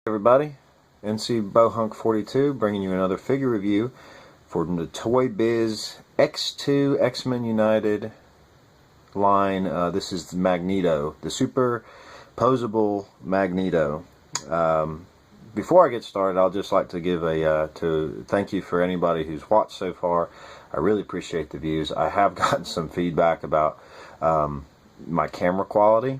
Everybody, NC Bohunk 42 bringing you another figure review for the Toybiz X2 X-Men United line. This is Magneto, the super posable Magneto. Before I get started, I'll just like to give to thank you for anybody who's watched so far. I really appreciate the views. I have gotten some feedback about my camera quality.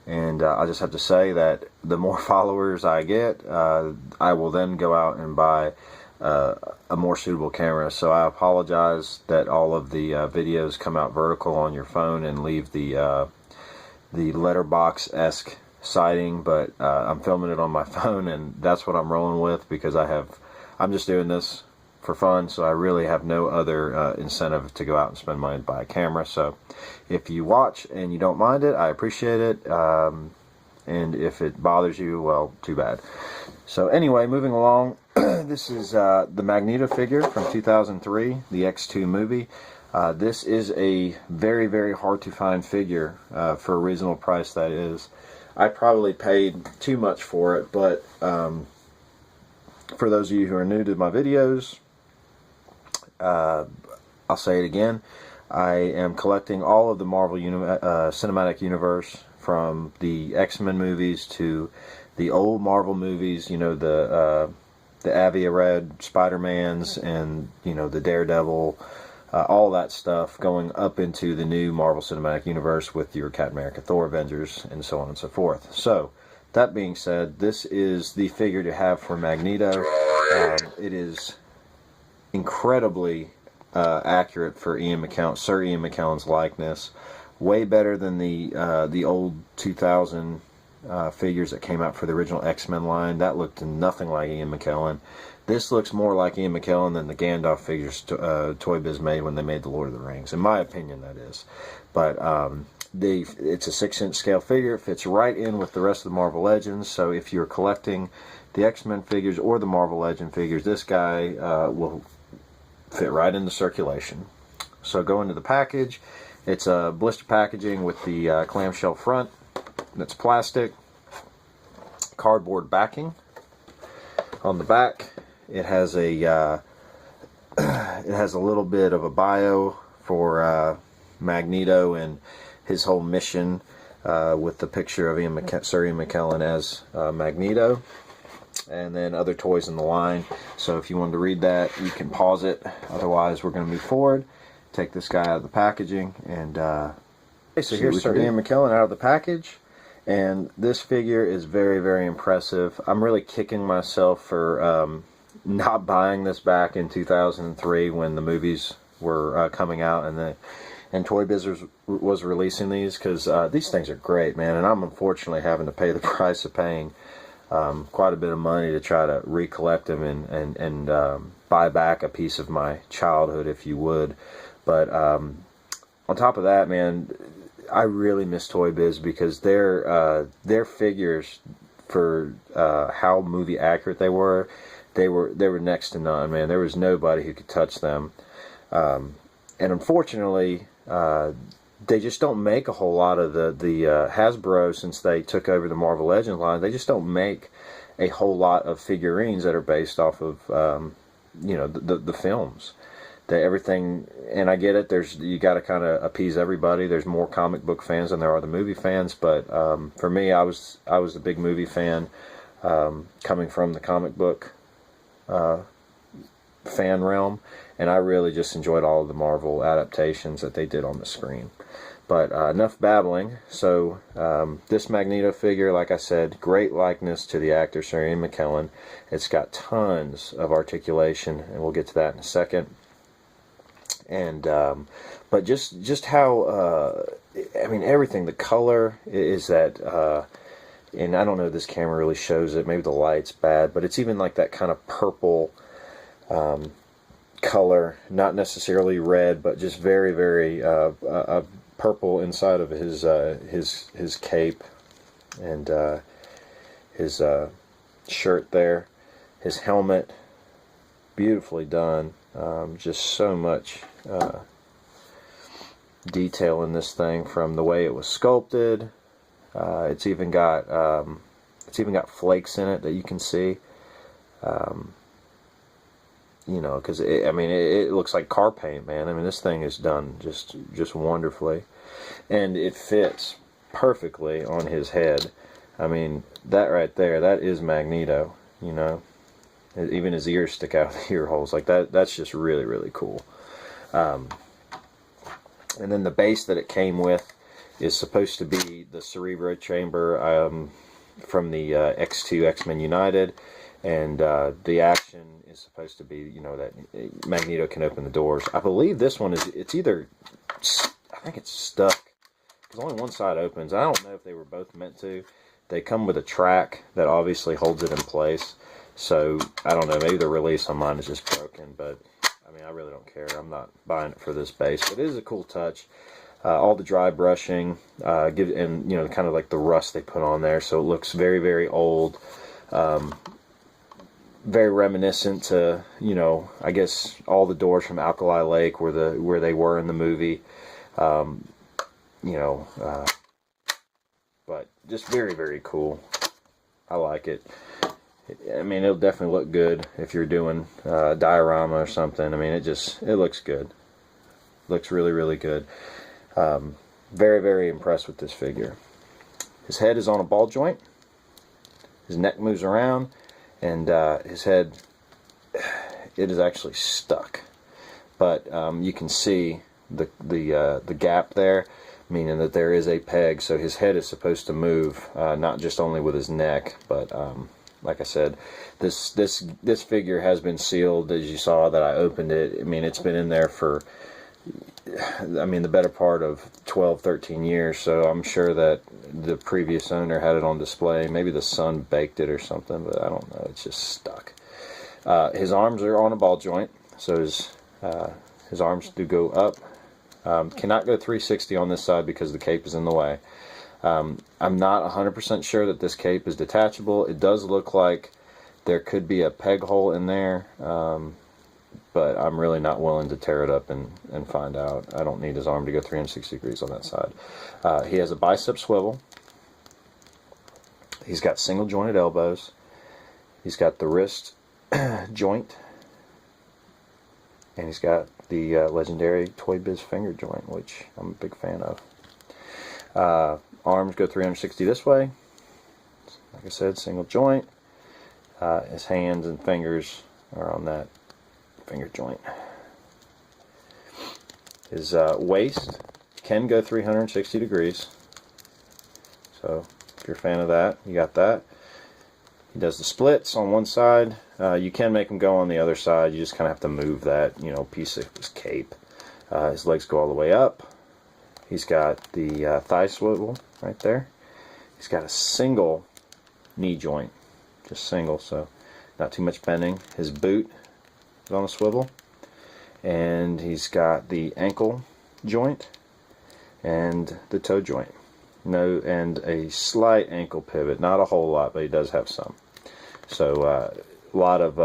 And I just have to say that the more followers I get, I will then go out and buy a more suitable camera. So I apologize that all of the videos come out vertical on your phone and leave the letterbox-esque sighting, but I'm filming it on my phone, and that's what I'm rolling with because I'm just doing this for fun, so I really have no other incentive to go out and spend money to buy a camera. So if you watch and you don't mind it, I appreciate it, and if it bothers you, well, too bad. So anyway, moving along, this is the Magneto figure from 2003, the X2 movie. This is a very, very hard to find figure for a reasonable price, that is. I probably paid too much for it, but for those of you who are new to my videos, I'll say it again. I am collecting all of the Marvel Cinematic Universe, from the X-Men movies to the old Marvel movies. You know, the Avia Red Spider-Mans and, you know, the Daredevil, all that stuff, going up into the new Marvel Cinematic Universe with your Captain America, Thor, Avengers, and so on and so forth. So, that being said, this is the figure to have for Magneto. It is incredibly accurate for Sir Ian McKellen's likeness. Way better than the old 2000 figures that came out for the original X-Men line. That looked nothing like Ian McKellen. This looks more like Ian McKellen than the Gandalf figures Toybiz made when they made the Lord of the Rings. In my opinion, that is. But it's a 6-inch scale figure. It fits right in with the rest of the Marvel Legends. So if you're collecting the X-Men figures or the Marvel Legend figures, this guy will fit right into circulation. So go into the package. It's a blister packaging with the clamshell front. That's plastic. Cardboard backing. On the back, it has a little bit of a bio for Magneto and his whole mission, with the picture of Sir Ian McKellen as Magneto, and then other toys in the line. So if you wanted to read that, you can pause it. Otherwise, we're going to move forward. Take this guy out of the packaging, and okay, so here's Sir Ian McKellen out of the package, and this figure is very, very impressive. I'm really kicking myself for not buying this back in 2003 when the movies were coming out and Toybiz was releasing these, because these things are great, man, and I'm unfortunately having to pay the price of paying quite a bit of money to try to recollect them and buy back a piece of my childhood, if you would. But on top of that, man, I really miss Toybiz because their figures, for how movie accurate they were next to none, man. There was nobody who could touch them, and unfortunately, they just don't make a whole lot of the Hasbro, since they took over the Marvel Legends line. They just don't make a whole lot of figurines that are based off of you know, the films. Everything, and I get it, you got to kind of appease everybody. There's more comic book fans than there are the movie fans, but for me, I was a big movie fan, coming from the comic book fan realm, and I really just enjoyed all of the Marvel adaptations that they did on the screen. But enough babbling. So this Magneto figure, like I said, great likeness to the actor Sir Ian McKellen. It's got tons of articulation, and we'll get to that in a second. And but just how I mean, everything, the color is that, and I don't know if this camera really shows it, maybe the light's bad, but it's even like that kind of purple color, not necessarily red, but just very, very purple inside of his cape and his shirt there, his helmet, beautifully done. Just so much detail in this thing, from the way it was sculpted. It's even got It's even got flakes in it that you can see. You know, because I mean, it looks like car paint, man. I mean, this thing is done just wonderfully, and it fits perfectly on his head. I mean, that right there, that is Magneto. You know, even his ears stick out of the ear holes like that. That's just really, really cool. And then the base that it came with is supposed to be the Cerebro chamber from the X2 X-Men United, and the action is supposed to be, you know, that Magneto can open the doors. I believe this one is, it's either, I think it's stuck, because only one side opens. I don't know if they were both meant to. They come with a track that obviously holds it in place, so I don't know, maybe the release on mine is just broken, but I mean, I really don't care. I'm not buying it for this base, but it is a cool touch. All the dry brushing, and you know, kind of like the rust they put on there, so it looks very, very old. Very reminiscent to, you know, I guess all the doors from Alkali Lake where they were in the movie. You know, but just very, very cool. I like it. I mean, it'll definitely look good if you're doing a diorama or something. I mean, it looks good. Looks really, really good. Very, very impressed with this figure. His head is on a ball joint. His neck moves around, and his head, it is actually stuck. But you can see the gap there, meaning that there is a peg. So his head is supposed to move, not just only with his neck, but like I said, this figure has been sealed, as you saw that I opened it. I mean, it's been in there for, I mean, the better part of 12, 13 years, so I'm sure that the previous owner had it on display. Maybe the son baked it or something, but I don't know. It's just stuck. His arms are on a ball joint, so his arms do go up. Cannot go 360 on this side because the cape is in the way. I'm not 100% sure that this cape is detachable. It does look like there could be a peg hole in there, but I'm really not willing to tear it up and find out. I don't need his arm to go 360 degrees on that side. He has a bicep swivel. He's got single jointed elbows. He's got the wrist joint. And he's got the legendary Toybiz finger joint, which I'm a big fan of. Arms go 360 this way. Like I said, single joint. His hands and fingers are on that finger joint. His waist can go 360 degrees. So if you're a fan of that, you got that. He does the splits on one side. You can make him go on the other side. You just kind of have to move that, you know, piece of his cape. His legs go all the way up. He's got the thigh swivel right there. He's got a single knee joint, just single, so not too much bending. His boot is on a swivel, and he's got the ankle joint and the toe joint. And a slight ankle pivot, not a whole lot, but he does have some. So a lot of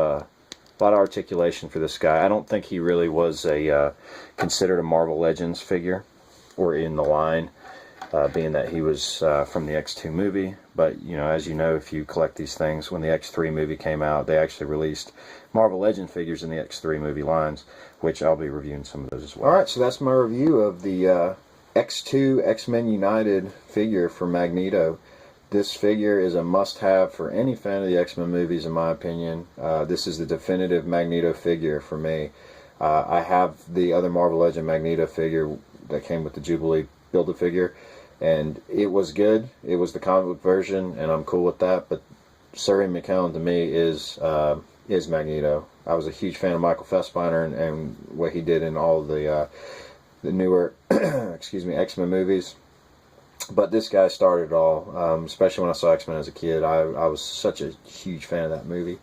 articulation for this guy. I don't think he really was considered a Marvel Legends figure, or in the line, being that he was from the X2 movie. But you know, as you know, if you collect these things, when the X3 movie came out, they actually released Marvel Legend figures in the X3 movie lines, which I'll be reviewing some of those as well. Alright, so that's my review of the X2 X-Men United figure for Magneto. This figure is a must-have for any fan of the X-Men movies, in my opinion. This is the definitive Magneto figure for me. I have the other Marvel Legend Magneto figure that came with the Jubilee Build-A-Figure, and it was good. It was the comic book version, and I'm cool with that, but Sir Ian McKellen to me is Magneto. I was a huge fan of Michael Fassbender and what he did in all of the newer X-Men movies. But this guy started it all, especially when I saw X-Men as a kid. I was such a huge fan of that movie.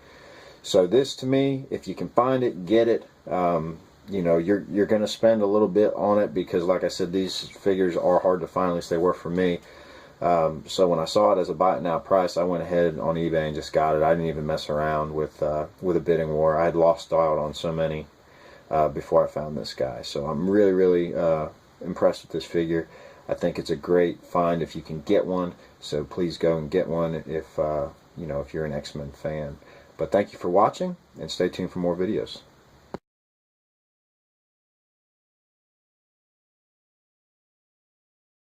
So this, to me, if you can find it, get it. You know, you're going to spend a little bit on it because, like I said, these figures are hard to find, at least they were for me. So when I saw it as a buy it now price, I went ahead on eBay and just got it. I didn't even mess around with a bidding war. I had lost out on so many before I found this guy. So I'm really, really impressed with this figure. I think it's a great find if you can get one. So please go and get one if if you're an X-Men fan. But thank you for watching, and stay tuned for more videos.